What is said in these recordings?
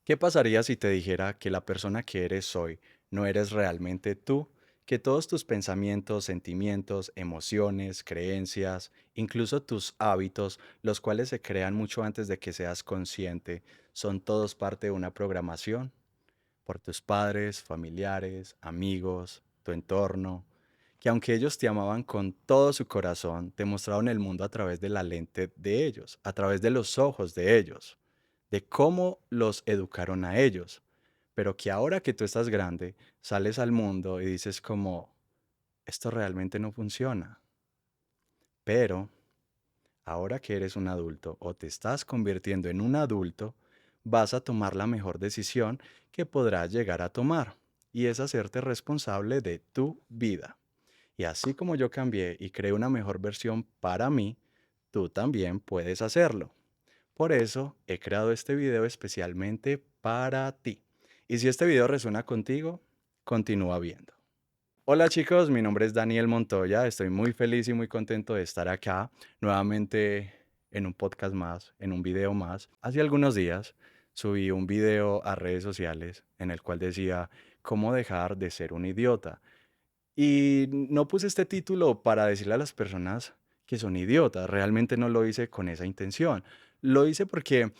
¿Qué pasaría si te dijera que la persona que eres hoy no eres realmente tú? Que todos tus pensamientos, sentimientos, emociones, creencias, incluso tus hábitos, los cuales se crean mucho antes de que seas consciente, son todos parte de una programación por tus padres, familiares, amigos, tu entorno, que aunque ellos te amaban con todo su corazón, te mostraron el mundo a través de la lente de ellos, a través de los ojos de ellos, de cómo los educaron a ellos. Pero que ahora que tú estás grande, sales al mundo y dices como, esto realmente no funciona. Pero ahora que eres un adulto o te estás convirtiendo en un adulto, vas a tomar la mejor decisión que podrás llegar a tomar, y es hacerte responsable de tu vida. Y así como yo cambié y creé una mejor versión para mí, tú también puedes hacerlo. Por eso he creado este video especialmente para ti. Y si este video resuena contigo, continúa viendo. Hola chicos, mi nombre es Daniel Montoya, estoy muy feliz y muy contento de estar acá nuevamente en un podcast más, en un video más. Hace algunos días subí un video a redes sociales en el cual decía cómo dejar de ser un idiota. Y no puse este título para decirle a las personas que son idiotas, realmente no lo hice con esa intención. Lo hice porque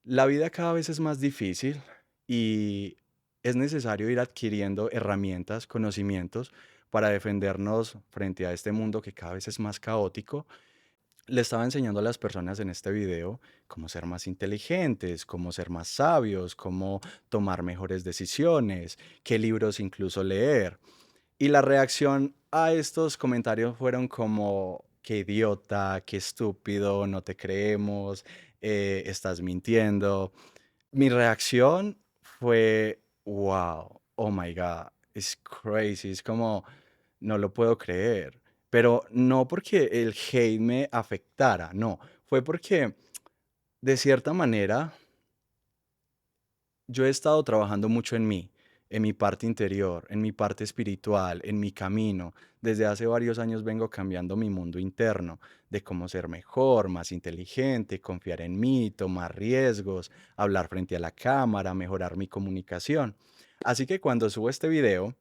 la vida cada vez es más difícil y es necesario ir adquiriendo herramientas, conocimientos para defendernos frente a este mundo que cada vez es más caótico. Le estaba enseñando a las personas en este video cómo ser más inteligentes, cómo ser más sabios, cómo tomar mejores decisiones, qué libros incluso leer. Y la reacción a estos comentarios fueron como, qué idiota, qué estúpido, no te creemos, estás mintiendo. Mi reacción fue, wow, oh my God, it's crazy, es como, no lo puedo creer. Pero no porque el hate me afectara, no, fue porque de cierta manera yo he estado trabajando mucho en mi parte interior, en mi parte espiritual, en mi camino. Desde hace varios años vengo cambiando mi mundo interno, de cómo ser mejor, más inteligente, confiar en mí, tomar riesgos, hablar frente a la cámara, mejorar mi comunicación. Así que cuando subo este video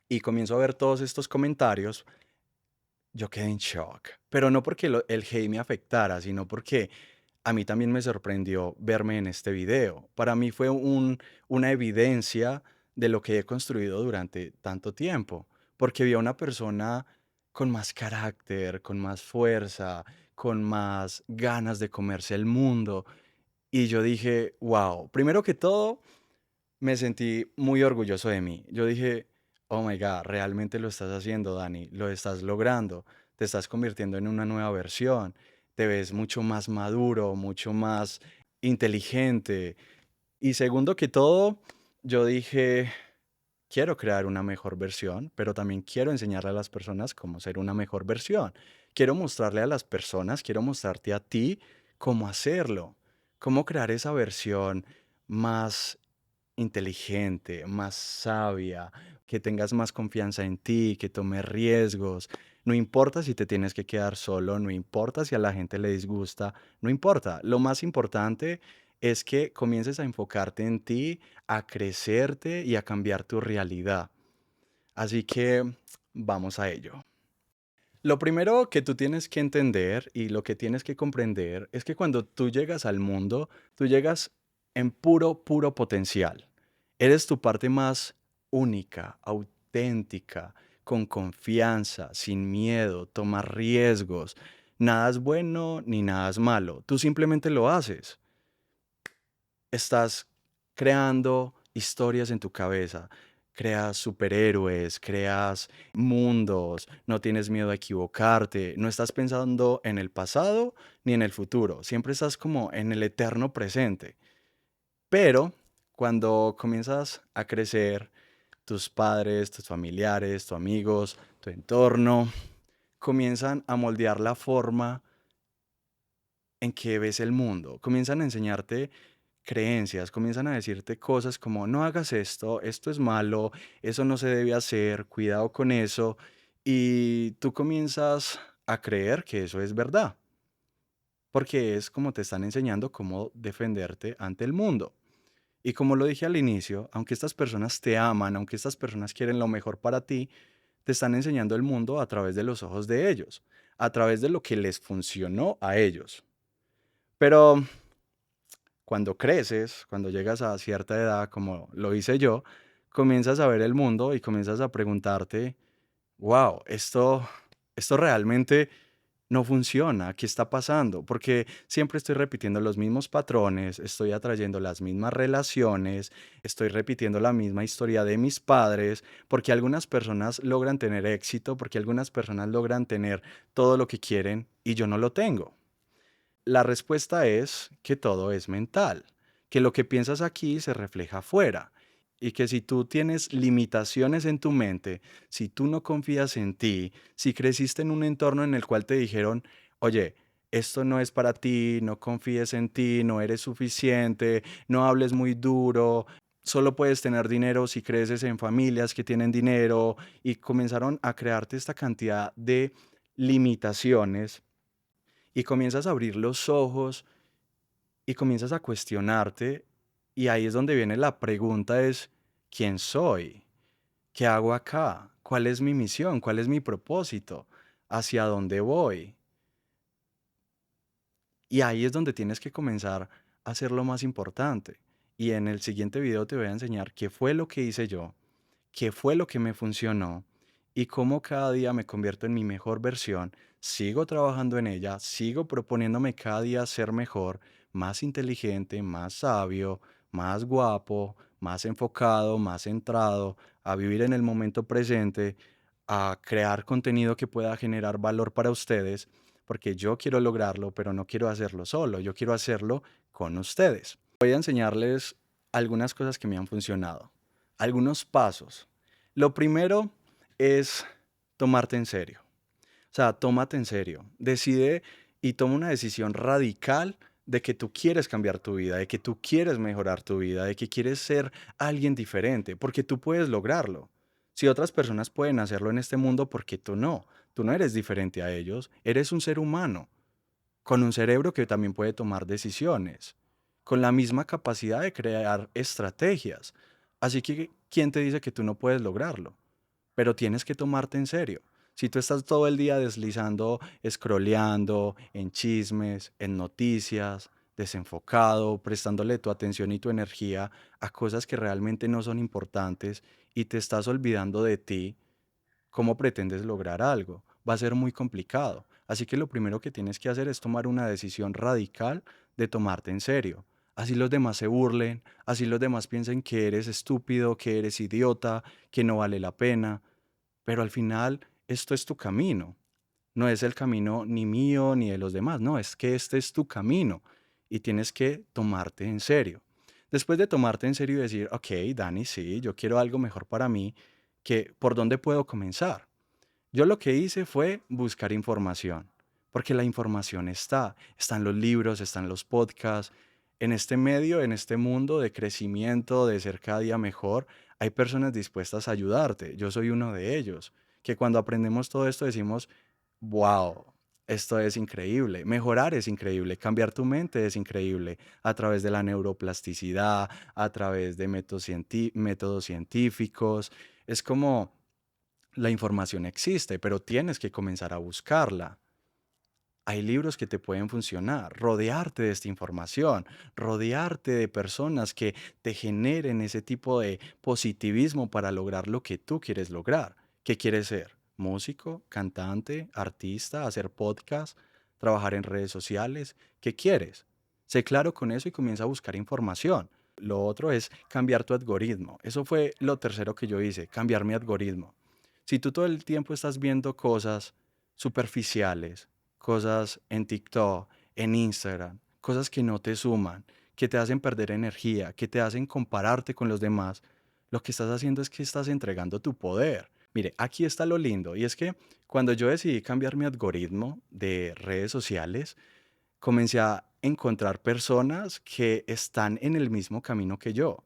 y comienzo a ver todos estos comentarios, yo quedé en shock, pero no porque el hate me afectara, sino porque a mí también me sorprendió verme en este video. Para mí fue una evidencia de lo que he construido durante tanto tiempo, porque vi a una persona con más carácter, con más fuerza, con más ganas de comerse el mundo. Y yo dije, wow, primero que todo, me sentí muy orgulloso de mí. Yo dije, oh my God, realmente lo estás haciendo, Dani, lo estás logrando, te estás convirtiendo en una nueva versión, te ves mucho más maduro, mucho más inteligente. Y segundo que todo, yo dije, quiero crear una mejor versión, pero también quiero enseñarle a las personas cómo ser una mejor versión. Quiero mostrarle a las personas, quiero mostrarte a ti cómo hacerlo, cómo crear esa versión más inteligente, más sabia, que tengas más confianza en ti, que tomes riesgos. No importa si te tienes que quedar solo, no importa si a la gente le disgusta, no importa. Lo más importante es que comiences a enfocarte en ti, a crecerte y a cambiar tu realidad. Así que vamos a ello. Lo primero que tú tienes que entender y lo que tienes que comprender es que cuando tú llegas al mundo, tú llegas en puro potencial. Eres tu parte más única, auténtica, con confianza, sin miedo, tomar riesgos. Nada es bueno ni nada es malo. Tú simplemente lo haces. Estás creando historias en tu cabeza, creas superhéroes, creas mundos, no tienes miedo a equivocarte, no estás pensando en el pasado ni en el futuro, siempre estás como en el eterno presente. Pero cuando comienzas a crecer, tus padres, tus familiares, tus amigos, tu entorno, comienzan a moldear la forma en que ves el mundo, comienzan a enseñarte creencias, comienzan a decirte cosas como no hagas esto, esto es malo, eso no se debe hacer, cuidado con eso, y tú comienzas a creer que eso es verdad, porque es como te están enseñando cómo defenderte ante el mundo. Y como lo dije al inicio, aunque estas personas te aman, aunque estas personas quieren lo mejor para ti, te están enseñando el mundo a través de los ojos de ellos, a través de lo que les funcionó a ellos. Pero cuando creces, cuando llegas a cierta edad, como lo hice yo, comienzas a ver el mundo y comienzas a preguntarte, wow, esto realmente no funciona, ¿qué está pasando? Porque siempre estoy repitiendo los mismos patrones, estoy atrayendo las mismas relaciones, estoy repitiendo la misma historia de mis padres, porque algunas personas logran tener éxito, porque algunas personas logran tener todo lo que quieren y yo no lo tengo. La respuesta es que todo es mental, que lo que piensas aquí se refleja afuera y que si tú tienes limitaciones en tu mente, si tú no confías en ti, si creciste en un entorno en el cual te dijeron, oye, esto no es para ti, no confíes en ti, no eres suficiente, no hables muy duro, solo puedes tener dinero si creces en familias que tienen dinero y comenzaron a crearte esta cantidad de limitaciones y comienzas a abrir los ojos y comienzas a cuestionarte y ahí es donde viene la pregunta es, ¿quién soy? ¿Qué hago acá? ¿Cuál es mi misión? ¿Cuál es mi propósito? ¿Hacia dónde voy? Y ahí es donde tienes que comenzar a hacer lo más importante. Y en el siguiente video te voy a enseñar qué fue lo que hice yo, qué fue lo que me funcionó y cómo cada día me convierto en mi mejor versión, sigo trabajando en ella, sigo proponiéndome cada día ser mejor, más inteligente, más sabio, más guapo, más enfocado, más centrado, a vivir en el momento presente, a crear contenido que pueda generar valor para ustedes, porque yo quiero lograrlo, pero no quiero hacerlo solo, yo quiero hacerlo con ustedes. Voy a enseñarles algunas cosas que me han funcionado, algunos pasos. Lo primero es tomarte en serio. O sea, tómate en serio. Decide y toma una decisión radical de que tú quieres cambiar tu vida, de que tú quieres mejorar tu vida, de que quieres ser alguien diferente, porque tú puedes lograrlo. Si otras personas pueden hacerlo en este mundo, ¿por qué tú no? Tú no eres diferente a ellos, eres un ser humano con un cerebro que también puede tomar decisiones, con la misma capacidad de crear estrategias. Así que, ¿quién te dice que tú no puedes lograrlo? Pero tienes que tomarte en serio. Si tú estás todo el día deslizando, scrolleando en chismes, en noticias, desenfocado, prestándole tu atención y tu energía a cosas que realmente no son importantes y te estás olvidando de ti, ¿cómo pretendes lograr algo? Va a ser muy complicado. Así que lo primero que tienes que hacer es tomar una decisión radical de tomarte en serio. Así los demás se burlen, así los demás piensen que eres estúpido, que eres idiota, que no vale la pena. Pero al final, esto es tu camino. No es el camino ni mío ni de los demás. No, es que este es tu camino y tienes que tomarte en serio. Después de tomarte en serio y decir, ok, Dani, sí, yo quiero algo mejor para mí, ¿por dónde puedo comenzar? Yo lo que hice fue buscar información, porque la información están los libros, están los podcasts. En este medio, en este mundo de crecimiento, de ser cada día mejor, hay personas dispuestas a ayudarte. Yo soy uno de ellos, que cuando aprendemos todo esto decimos, wow, esto es increíble, mejorar es increíble, cambiar tu mente es increíble, a través de la neuroplasticidad, a través de métodos científicos. Es como la información existe, pero tienes que comenzar a buscarla. Hay libros que te pueden funcionar, rodearte de esta información, rodearte de personas que te generen ese tipo de positivismo para lograr lo que tú quieres lograr. ¿Qué quieres ser? ¿Músico, cantante, artista, hacer podcast, trabajar en redes sociales? ¿Qué quieres? Sé claro con eso y comienza a buscar información. Lo otro es cambiar tu algoritmo. Eso fue lo tercero que yo hice, cambiar mi algoritmo. Si tú todo el tiempo estás viendo cosas superficiales, cosas en TikTok, en Instagram, cosas que no te suman, que te hacen perder energía, que te hacen compararte con los demás, lo que estás haciendo es que estás entregando tu poder. Mire, aquí está lo lindo, y es que cuando yo decidí cambiar mi algoritmo de redes sociales, comencé a encontrar personas que están en el mismo camino que yo.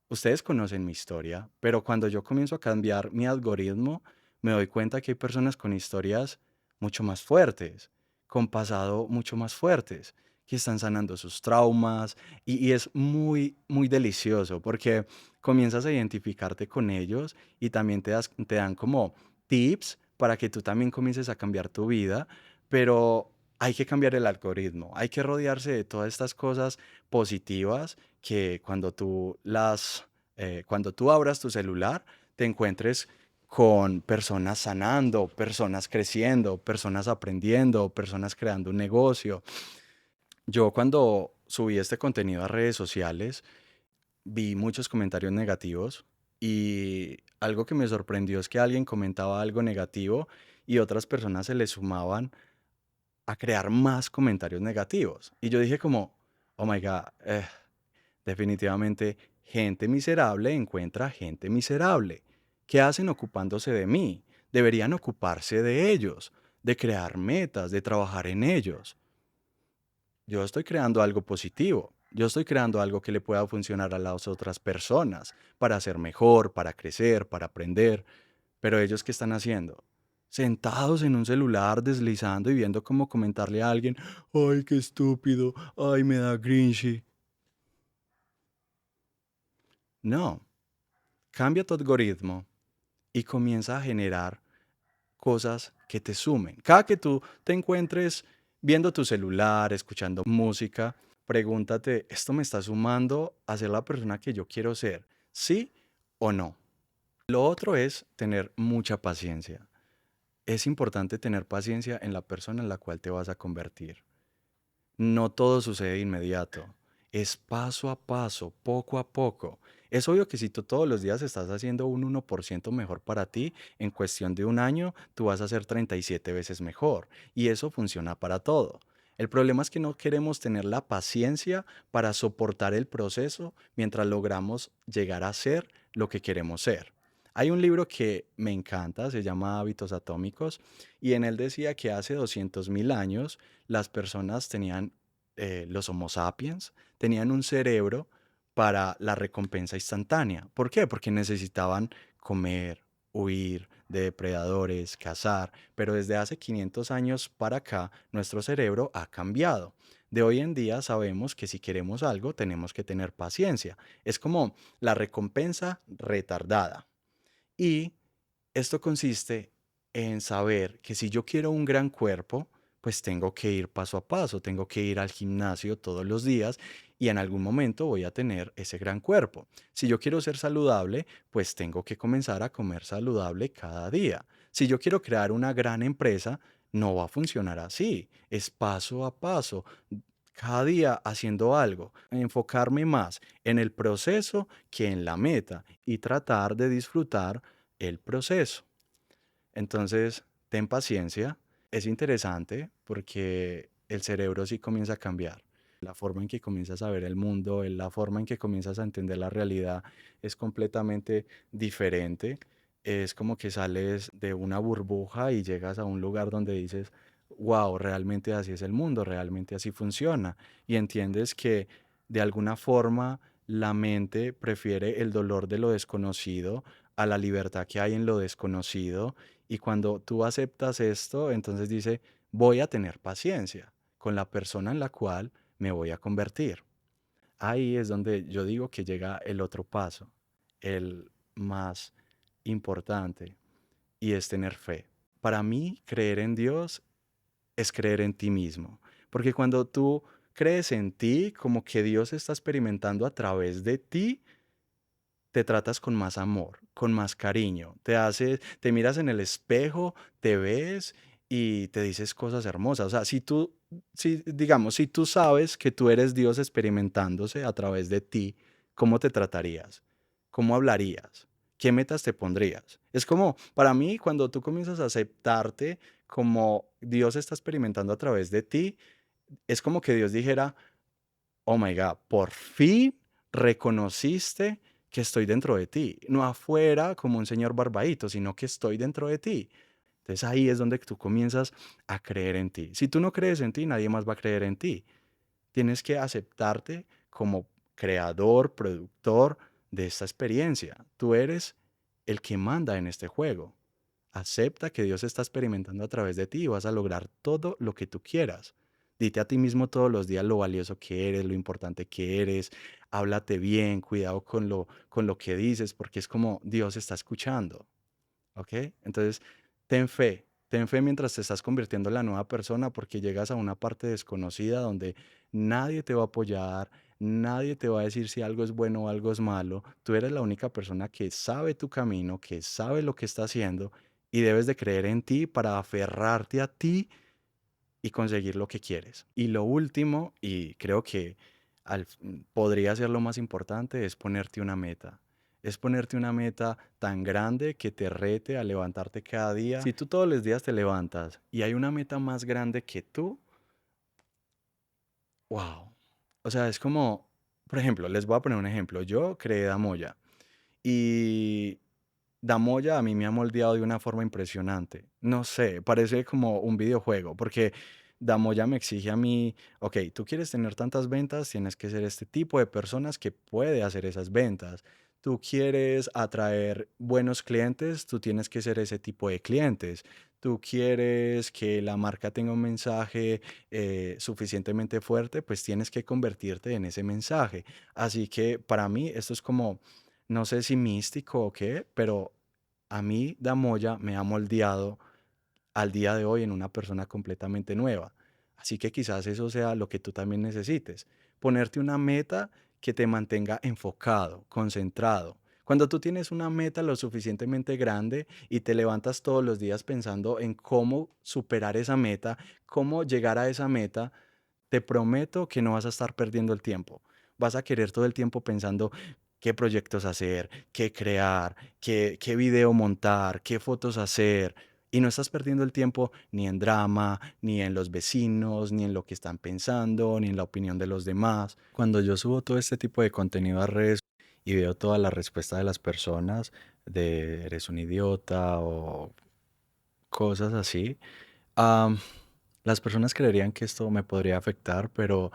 Ustedes conocen mi historia, pero cuando yo comienzo a cambiar mi algoritmo, me doy cuenta que hay personas con historias mucho más fuertes, con pasado mucho más fuertes, que están sanando sus traumas y es muy, muy delicioso porque comienzas a identificarte con ellos y también te dan como tips para que tú también comiences a cambiar tu vida, pero hay que cambiar el algoritmo, hay que rodearse de todas estas cosas positivas que cuando tú abras tu celular, te encuentres con personas sanando, personas creciendo, personas aprendiendo, personas creando un negocio. Yo cuando subí este contenido a redes sociales, vi muchos comentarios negativos y algo que me sorprendió es que alguien comentaba algo negativo y otras personas se le sumaban a crear más comentarios negativos. Y yo dije como, oh my God, definitivamente gente miserable encuentra gente miserable. ¿Qué hacen ocupándose de mí? Deberían ocuparse de ellos, de crear metas, de trabajar en ellos. Yo estoy creando algo positivo. Yo estoy creando algo que le pueda funcionar a las otras personas para ser mejor, para crecer, para aprender. Pero ellos, ¿qué están haciendo? Sentados en un celular, deslizando y viendo cómo comentarle a alguien, ay, qué estúpido, ay, me da grinchy. No, cambia tu algoritmo y comienza a generar cosas que te sumen. Cada que tú te encuentres viendo tu celular, escuchando música, pregúntate, ¿esto me está sumando a ser la persona que yo quiero ser? ¿Sí o no? Lo otro es tener mucha paciencia. Es importante tener paciencia en la persona en la cual te vas a convertir. No todo sucede de inmediato. Es paso a paso, poco a poco. Es obvio que si tú todos los días estás haciendo un 1% mejor para ti, en cuestión de un año, tú vas a ser 37 veces mejor. Y eso funciona para todo. El problema es que no queremos tener la paciencia para soportar el proceso mientras logramos llegar a ser lo que queremos ser. Hay un libro que me encanta, se llama Hábitos Atómicos, y en él decía que hace 200.000 años las personas tenían, los Homo sapiens, tenían un cerebro para la recompensa instantánea. ¿Por qué? Porque necesitaban comer, huir de depredadores, cazar, pero desde hace 500 años para acá nuestro cerebro ha cambiado. De hoy en día sabemos que si queremos algo tenemos que tener paciencia. Es como la recompensa retardada. Y esto consiste en saber que si yo quiero un gran cuerpo, pues tengo que ir paso a paso, tengo que ir al gimnasio todos los días y en algún momento voy a tener ese gran cuerpo. Si yo quiero ser saludable, pues tengo que comenzar a comer saludable cada día. Si yo quiero crear una gran empresa, no va a funcionar así, es paso a paso. Cada día haciendo algo, enfocarme más en el proceso que en la meta y tratar de disfrutar el proceso. Entonces, ten paciencia. Es interesante porque el cerebro sí comienza a cambiar. La forma en que comienzas a ver el mundo, la forma en que comienzas a entender la realidad es completamente diferente. Es como que sales de una burbuja y llegas a un lugar donde dices, wow, realmente así es el mundo, realmente así funciona. Y entiendes que de alguna forma la mente prefiere el dolor de lo desconocido a la libertad que hay en lo desconocido. Y cuando tú aceptas esto, entonces dice, voy a tener paciencia con la persona en la cual me voy a convertir. Ahí es donde yo digo que llega el otro paso, el más importante, y es tener fe. Para mí, creer en Dios es creer en ti mismo, porque cuando tú crees en ti, como que Dios está experimentando a través de ti, te tratas con más amor, con más cariño, te miras en el espejo, te ves y te dices cosas hermosas. O sea, digamos, si tú sabes que tú eres Dios experimentándose a través de ti, ¿cómo te tratarías? ¿Cómo hablarías? ¿Qué metas te pondrías? Es como, para mí, cuando tú comienzas a aceptarte como Dios está experimentando a través de ti, es como que Dios dijera, oh my God, por fin reconociste que estoy dentro de ti, no afuera como un señor barbadito, sino que estoy dentro de ti. Entonces ahí es donde tú comienzas a creer en ti. Si tú no crees en ti, nadie más va a creer en ti. Tienes que aceptarte como creador, productor de esta experiencia. Tú eres el que manda en este juego. Acepta que Dios está experimentando a través de ti y vas a lograr todo lo que tú quieras. Dite a ti mismo todos los días lo valioso que eres, lo importante que eres. Háblate bien, cuidado con lo que dices, porque es como Dios está escuchando. ¿Ok? Entonces, ten fe mientras te estás convirtiendo en la nueva persona porque llegas a una parte desconocida donde nadie te va a apoyar, nadie te va a decir si algo es bueno o algo es malo. Tú eres la única persona que sabe tu camino, que sabe lo que está haciendo y debes de creer en ti para aferrarte a ti y conseguir lo que quieres. Y lo último, y creo que podría ser lo más importante, es ponerte una meta. Es ponerte una meta tan grande que te rete a levantarte cada día. Si tú todos los días te levantas y hay una meta más grande que tú, wow. O sea, es como, por ejemplo, les voy a poner un ejemplo. Yo creé Damoya y Damoya a mí me ha moldeado de una forma impresionante. No sé, parece como un videojuego, porque Damoya me exige a mí, ok, tú quieres tener tantas ventas, tienes que ser este tipo de personas que puede hacer esas ventas. Tú quieres atraer buenos clientes, tú tienes que ser ese tipo de clientes. Tú quieres que la marca tenga un mensaje suficientemente fuerte, pues tienes que convertirte en ese mensaje. Así que para mí esto es como no sé si místico o qué, pero a mí Damoya me ha moldeado al día de hoy en una persona completamente nueva. Así que quizás eso sea lo que tú también necesites. Ponerte una meta que te mantenga enfocado, concentrado. Cuando tú tienes una meta lo suficientemente grande y te levantas todos los días pensando en cómo superar esa meta, cómo llegar a esa meta, te prometo que no vas a estar perdiendo el tiempo. Vas a querer todo el tiempo pensando qué proyectos hacer, qué crear, qué video montar, qué fotos hacer. Y no estás perdiendo el tiempo ni en drama, ni en los vecinos, ni en lo que están pensando, ni en la opinión de los demás. Cuando yo subo todo este tipo de contenido a redes y veo toda la respuesta de las personas de eres un idiota o cosas así, Am, las personas creerían que esto me podría afectar, pero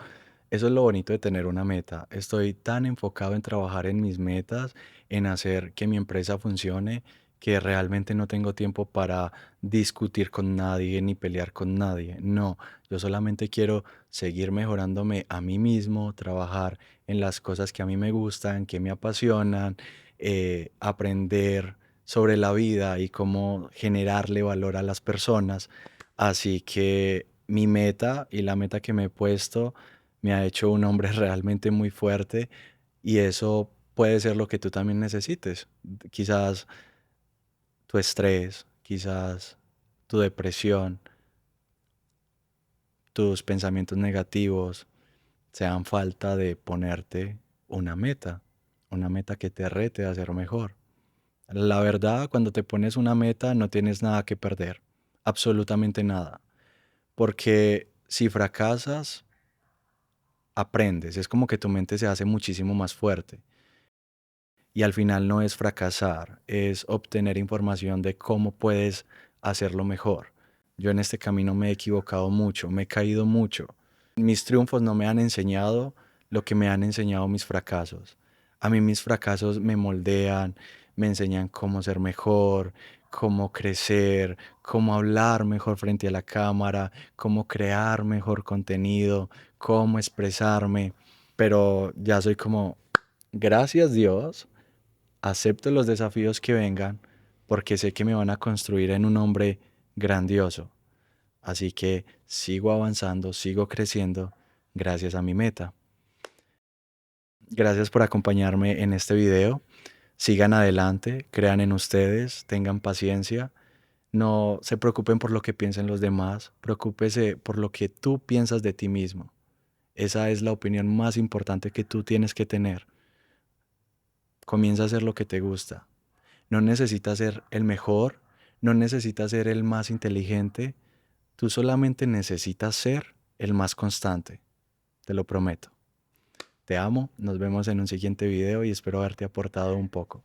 eso es lo bonito de tener una meta. Estoy tan enfocado en trabajar en mis metas, en hacer que mi empresa funcione, que realmente no tengo tiempo para discutir con nadie ni pelear con nadie. No, yo solamente quiero seguir mejorándome a mí mismo, trabajar en las cosas que a mí me gustan, que me apasionan, aprender sobre la vida y cómo generarle valor a las personas. Así que mi meta y la meta que me he puesto me ha hecho un hombre realmente muy fuerte y eso puede ser lo que tú también necesites. Quizás tu estrés, quizás tu depresión, tus pensamientos negativos sean falta de ponerte una meta que te rete a ser mejor. La verdad, cuando te pones una meta no tienes nada que perder, absolutamente nada, porque si fracasas, aprendes, es como que tu mente se hace muchísimo más fuerte. Y al final no es fracasar, es obtener información de cómo puedes hacerlo mejor. Yo en este camino me he equivocado mucho, me he caído mucho. Mis triunfos no me han enseñado lo que me han enseñado mis fracasos. A mí mis fracasos me moldean, me enseñan cómo ser mejor, cómo crecer, cómo hablar mejor frente a la cámara, cómo crear mejor contenido, cómo expresarme. Pero ya soy como, gracias Dios, acepto los desafíos que vengan porque sé que me van a construir en un hombre grandioso. Así que sigo avanzando, sigo creciendo gracias a mi meta. Gracias por acompañarme en este video. Sigan adelante, crean en ustedes, tengan paciencia. No se preocupen por lo que piensen los demás, preocúpese por lo que tú piensas de ti mismo. Esa es la opinión más importante que tú tienes que tener. Comienza a hacer lo que te gusta. No necesitas ser el mejor, no necesitas ser el más inteligente, tú solamente necesitas ser el más constante, te lo prometo. Te amo, nos vemos en un siguiente video y espero haberte aportado un poco.